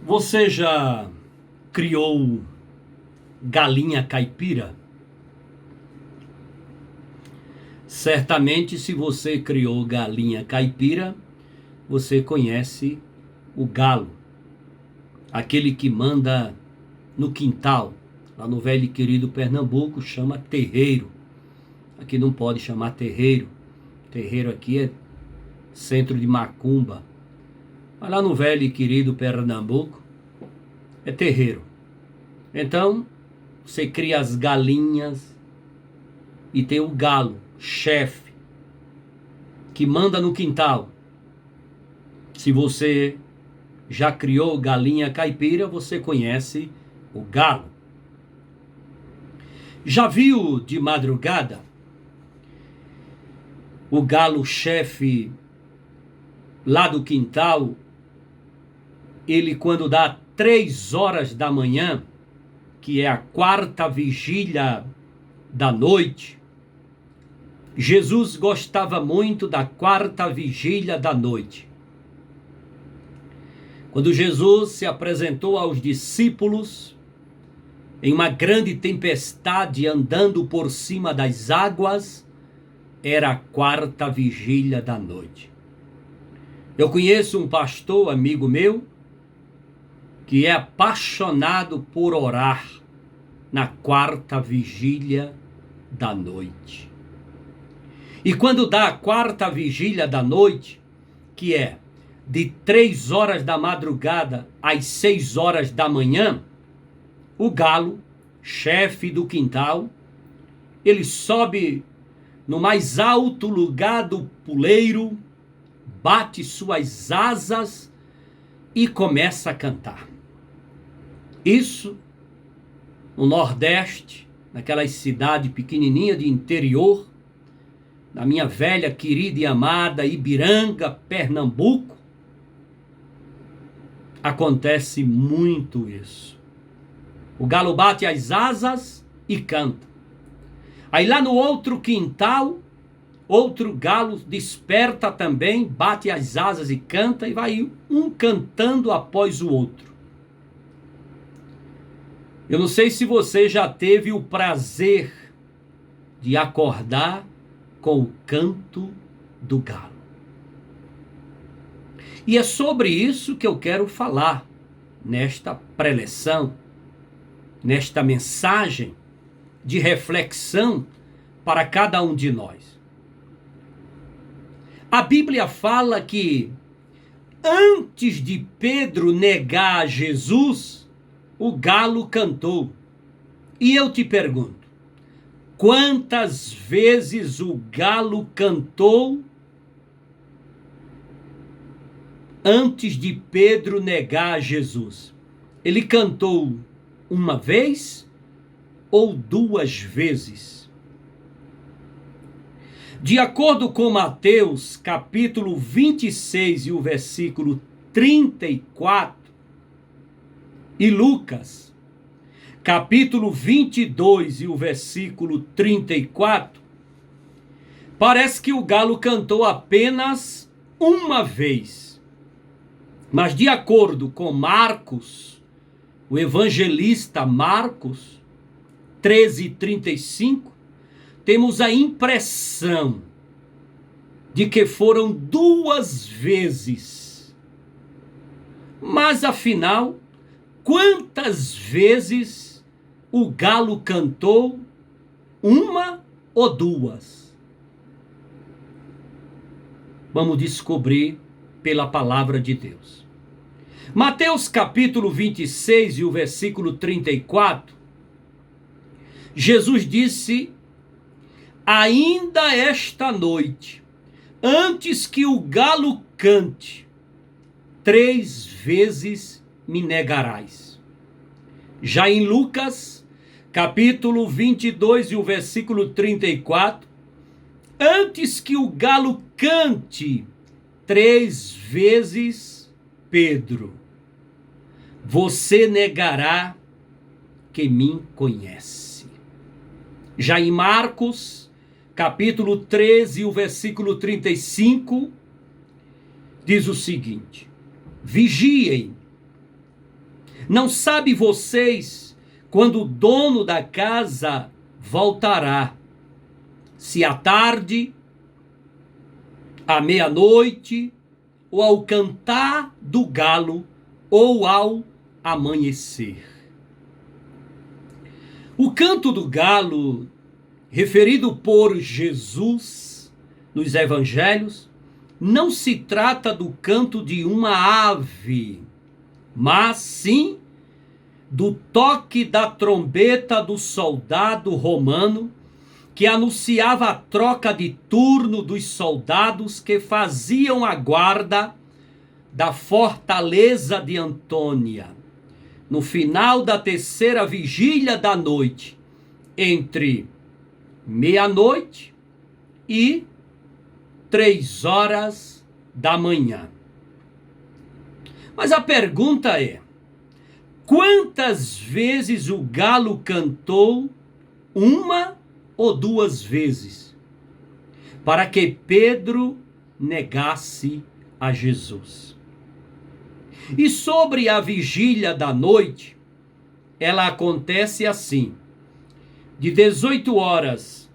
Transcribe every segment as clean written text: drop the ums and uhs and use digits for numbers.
Você já criou galinha caipira? Certamente, se você criou galinha caipira, você conhece o galo, aquele que manda no quintal. Lá no velho e querido Pernambuco chama terreiro. Aqui não pode chamar terreiro. Terreiro aqui é centro de macumba. Mas lá no velho e querido Pernambuco é terreiro. Então, você cria as galinhas e tem o galo, chefe, que manda no quintal. Se você já criou galinha caipira, você conhece o galo. Já viu de madrugada o galo chefe lá do quintal? Ele, quando dá 3 horas da manhã, que é a quarta vigília da noite, Jesus gostava muito da quarta vigília da noite. Quando Jesus se apresentou aos discípulos em uma grande tempestade, andando por cima das águas, era a quarta vigília da noite. Eu conheço um pastor, amigo meu, que é apaixonado por orar na quarta vigília da noite. E quando dá a quarta vigília da noite, que é de 3 horas da madrugada às 6 horas da manhã, o galo, chefe do quintal, ele sobe no mais alto lugar do puleiro, bate suas asas e começa a cantar. Isso no Nordeste, naquelas cidades pequenininhas de interior, na minha velha, querida e amada Ibiranga, Pernambuco, acontece muito isso. O galo bate as asas e canta. Aí lá no outro quintal, outro galo desperta também, bate as asas e canta, e vai um cantando após o outro. Eu não sei se você já teve o prazer de acordar com o canto do galo. E é sobre isso que eu quero falar nesta preleção, nesta mensagem de reflexão para cada um de nós. A Bíblia fala que antes de Pedro negar Jesus, o galo cantou. E eu te pergunto, quantas vezes o galo cantou antes de Pedro negar Jesus? Ele cantou uma vez ou 2 vezes? De acordo com Mateus, capítulo 26 e o versículo 34, e Lucas, capítulo 22 e o versículo 34, parece que o galo cantou apenas uma vez. Mas de acordo com Marcos, o evangelista Marcos 13:35, temos a impressão de que foram 2 vezes. Mas afinal, quantas vezes o galo cantou? 1 ou 2? Vamos descobrir pela palavra de Deus. Mateus capítulo 26 e o versículo 34, Jesus disse: ainda esta noite, antes que o galo cante, 3 vezes me negarás. Já em Lucas, capítulo 22 e o versículo 34, antes que o galo cante, 3 vezes, Pedro, você negará que me conhece. Já em Marcos, capítulo 13, o versículo 35, diz o seguinte: vigiem. Não sabe vocês quando o dono da casa voltará, se à tarde, à meia-noite, ou ao cantar do galo, ou ao amanhecer. O canto do galo, referido por Jesus nos evangelhos, não se trata do canto de uma ave, mas sim do toque da trombeta do soldado romano, que anunciava a troca de turno dos soldados que faziam a guarda da fortaleza de Antônia, no final da terceira vigília da noite, entre meia-noite e 3 horas da manhã. Mas a pergunta é: quantas vezes o galo cantou? Uma ou duas vezes? Para que Pedro negasse a Jesus. E sobre a vigília da noite, ela acontece assim: de 18 horas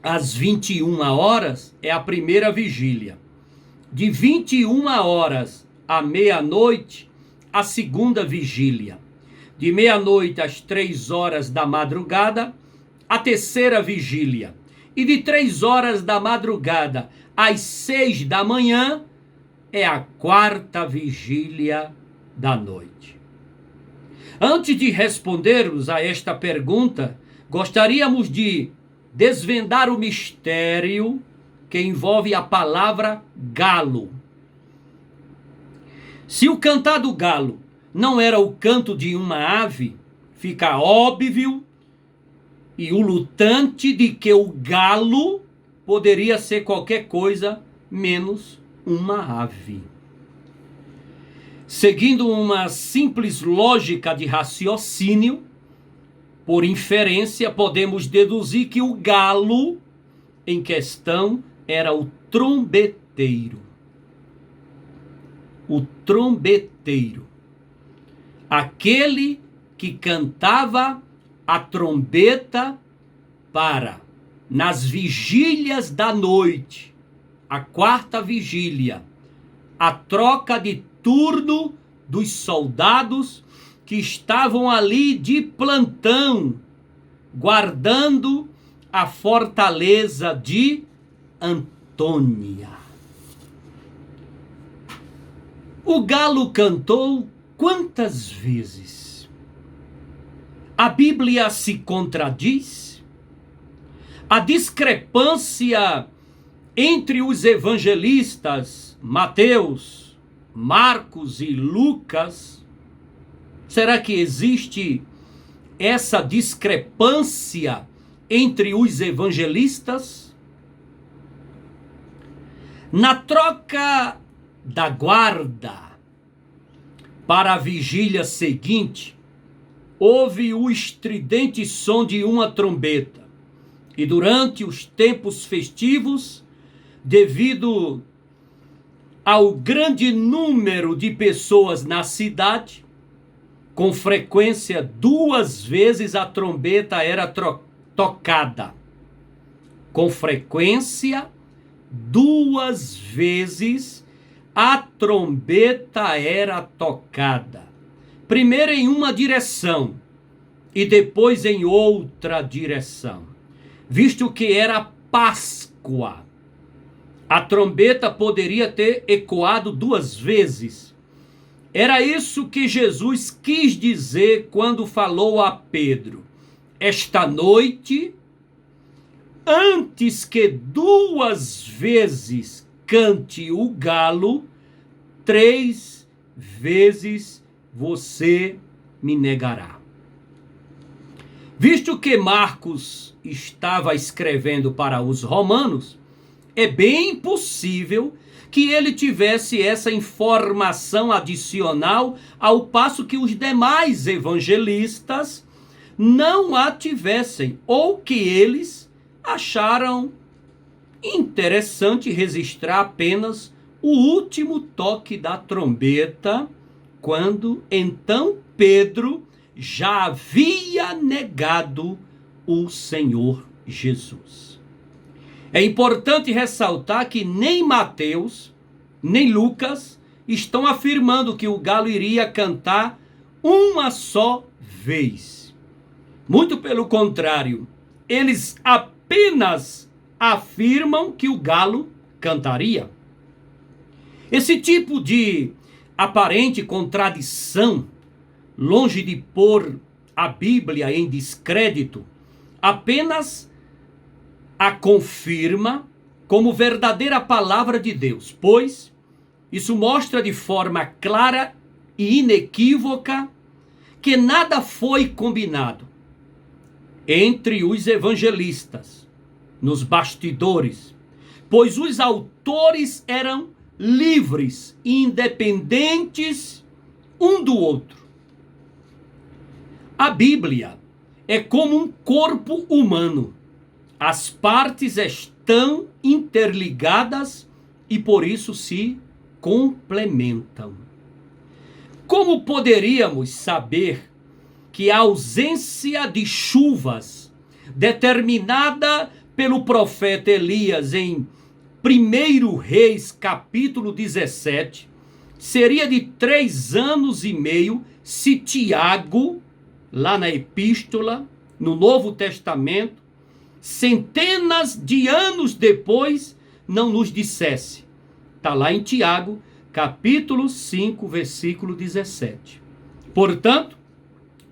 às 21 horas é a primeira vigília. De 21 horas à meia-noite, a segunda vigília. De meia-noite às 3 horas da madrugada, a terceira vigília. E de 3 horas da madrugada às 6 da manhã, é a quarta vigília da noite. Antes de respondermos a esta pergunta, gostaríamos de desvendar o mistério que envolve a palavra galo. Se o cantar do galo não era o canto de uma ave, fica óbvio e ululante de que o galo poderia ser qualquer coisa menos uma ave. Seguindo uma simples lógica de raciocínio, por inferência, podemos deduzir que o galo em questão era o trombeteiro. O trombeteiro. Aquele que cantava a trombeta para, nas vigílias da noite, a quarta vigília, a troca de turno dos soldados que estavam ali de plantão, guardando a fortaleza de Antônia. O galo cantou quantas vezes? A Bíblia se contradiz? A discrepância entre os evangelistas Mateus, Marcos e Lucas, será que existe essa discrepância entre os evangelistas? Na troca da guarda para a vigília seguinte, houve o estridente som de uma trombeta. E durante os tempos festivos, devido ao grande número de pessoas na cidade, com frequência 2 vezes a trombeta era tocada. Com frequência 2 vezes a trombeta era tocada. Primeiro em uma direção e depois em outra direção. Visto que era Páscoa, a trombeta poderia ter ecoado 2 vezes. Era isso que Jesus quis dizer quando falou a Pedro: esta noite, antes que 2 vezes cante o galo, 3 vezes você me negará. Visto que Marcos estava escrevendo para os romanos, é bem possível que ele tivesse essa informação adicional, ao passo que os demais evangelistas não a tivessem, ou que eles acharam interessante registrar apenas o último toque da trombeta, quando então Pedro já havia negado o Senhor Jesus. É importante ressaltar que nem Mateus, nem Lucas estão afirmando que o galo iria cantar uma só vez. Muito pelo contrário, eles apenas afirmam que o galo cantaria. Esse tipo de aparente contradição, longe de pôr a Bíblia em descrédito, apenas a confirma como verdadeira palavra de Deus, pois isso mostra de forma clara e inequívoca que nada foi combinado entre os evangelistas, nos bastidores, pois os autores eram livres e independentes um do outro. A Bíblia é como um corpo humano. As partes estão interligadas e por isso se complementam. Como poderíamos saber que a ausência de chuvas determinada pelo profeta Elias em 1 Reis capítulo 17 seria de 3 anos e meio se Tiago, lá na epístola, no Novo Testamento, centenas de anos depois, não nos dissesse? Está lá em Tiago, capítulo 5, versículo 17. Portanto,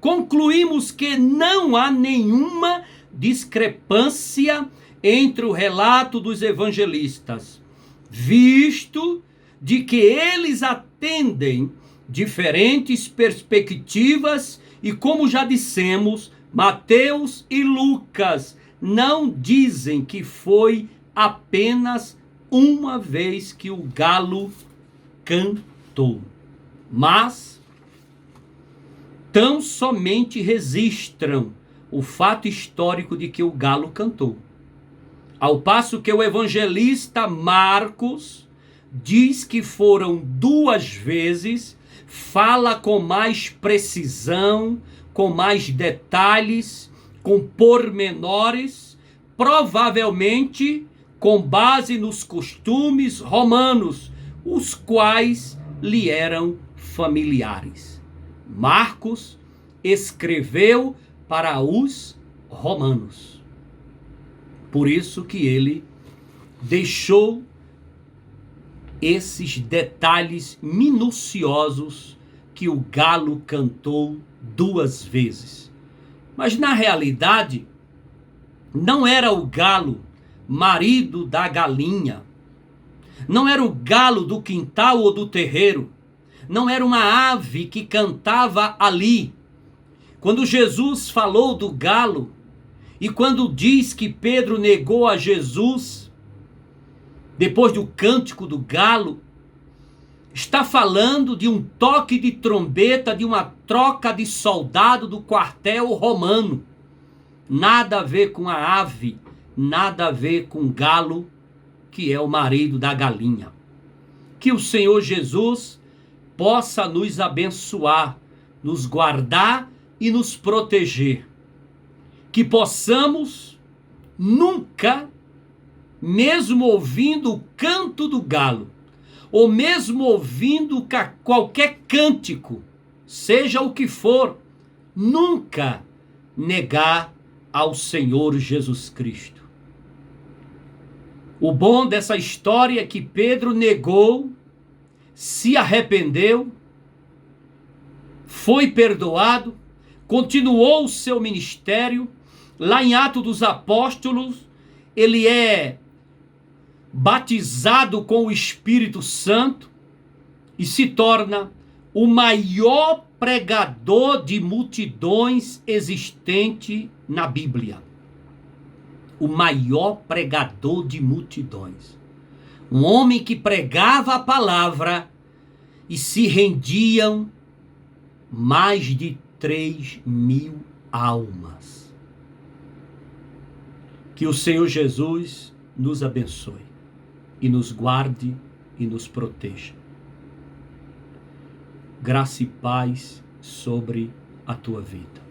concluímos que não há nenhuma discrepância entre o relato dos evangelistas, visto de que eles atendem diferentes perspectivas e, como já dissemos, Mateus e Lucas não dizem que foi apenas uma vez que o galo cantou, mas tão somente registram o fato histórico de que o galo cantou. Ao passo que o evangelista Marcos diz que foram 2 vezes, fala com mais precisão, com mais detalhes, com pormenores, provavelmente com base nos costumes romanos, os quais lhe eram familiares. Marcos escreveu para os romanos. Por isso que ele deixou esses detalhes minuciosos que o galo cantou 2 vezes. Mas na realidade, não era o galo marido da galinha, não era o galo do quintal ou do terreiro, não era uma ave que cantava ali. Quando Jesus falou do galo, e quando diz que Pedro negou a Jesus, depois do cântico do galo, está falando de um toque de trombeta, de uma troca de soldado do quartel romano. Nada a ver com a ave, nada a ver com o galo, que é o marido da galinha. Que o Senhor Jesus possa nos abençoar, nos guardar e nos proteger. Que possamos nunca, mesmo ouvindo o canto do galo, ou mesmo ouvindo qualquer cântico, seja o que for, nunca negar ao Senhor Jesus Cristo. O bom dessa história é que Pedro negou, se arrependeu, foi perdoado, continuou o seu ministério. Lá em Atos dos Apóstolos, ele é batizado com o Espírito Santo e se torna o maior pregador de multidões existente na Bíblia. O maior pregador de multidões. Um homem que pregava a palavra e se rendiam mais de 3.000 almas. Que o Senhor Jesus nos abençoe e nos guarde e nos proteja. Graça e paz sobre a tua vida.